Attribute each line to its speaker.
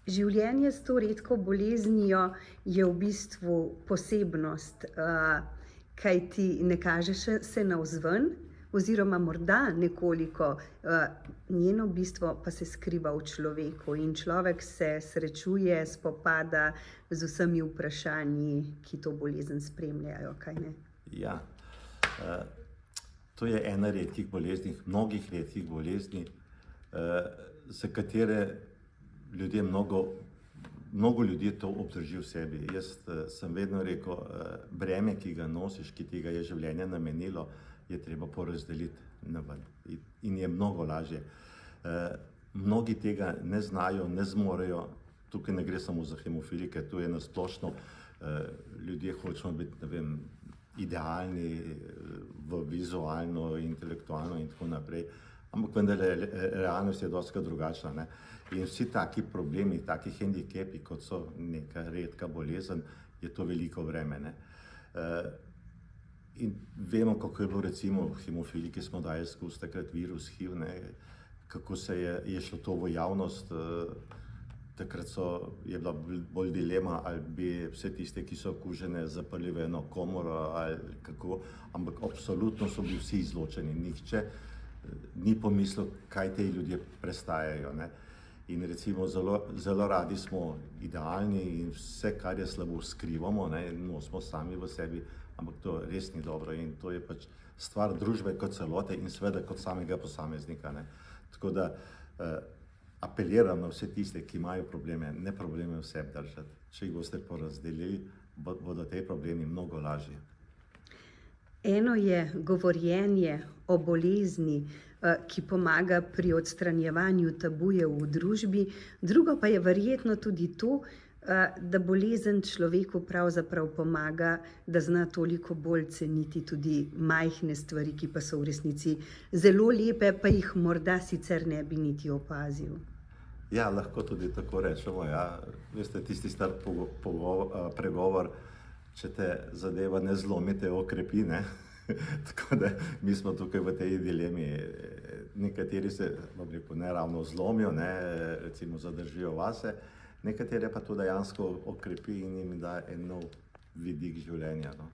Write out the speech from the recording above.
Speaker 1: Življenje s to redko boleznijo je v bistvu posebnost, kajti ne kaže se navzven, oziroma morda nekoliko, njeno bistvo pa se skriva v človeku in človek se srečuje, spopada z vsemi vprašanji, ki to bolezen spremljajo, kaj ne?
Speaker 2: Ja, to je ena redkih bolezni, mnogih redkih bolezni, za katere mnogo ljudi to obdrži v sebi. Jaz sem vedno rekel, breme, ki ga nosiš, ki ti ga je življenje namenilo, je treba porazdeliti na ven in je mnogo lažje. Mnogi tega ne znajo, ne zmorejo, tukaj ne gre samo za hemofilike, to je na splošno, ljudje hočemo biti, ne vem, idealni, vizualno, intelektualno in tako naprej, ampak vendar realnost je dostikrat drugačna, ne. In vsi taki problemi, taki hendikepi, kot so neka redka bolezen, je to veliko breme, ne. In vemo, kako je bilo recimo v hemofiliki, smo dali skozi takrat virus HIV, ne, kako je šlo to v javnost, takrat je bila bolj dilema, ali bi vse tiste, ki so okužene, zaprli v eno komoro ali kako, ampak absolutno so bili vsi izločeni, nihče ni pomislil, kaj ti ljudje prestajajo, ne. In recimo zelo radi smo idealni in vse, kar je slabo, skrivamo, ne, nosimo sami v sebi, ampak to res ni dobro in to je pač stvar družbe kot celote in seveda kot samega posameznika, ne. Tako da apeliram na vse tiste, ki imajo probleme, ne probleme v sebi držati. Če jih boste porazdelili, bodo te problemi mnogo lažji.
Speaker 1: Eno je govorjenje o bolezni, ki pomaga pri odstranjevanju tabujev v družbi, drugo pa je verjetno tudi to, da bolezen človeku pravzaprav pomaga, da zna toliko bolj ceniti tudi majhne stvari, ki pa so v resnici zelo lepe, pa jih morda sicer ne bi niti opazil.
Speaker 2: Ja, lahko tudi tako rečemo, ja. Veste, tisti star pregovor, če te zadeva ne zlomi, te okrepi, ne. Tako da mi smo tukaj v tej dilemi. Nekateri se, bom rekel, ne ravno zlomijo, ne, recimo zadržijo vase, nekatere pa to dejansko okrepi in jim da en nov vidik življenja, no.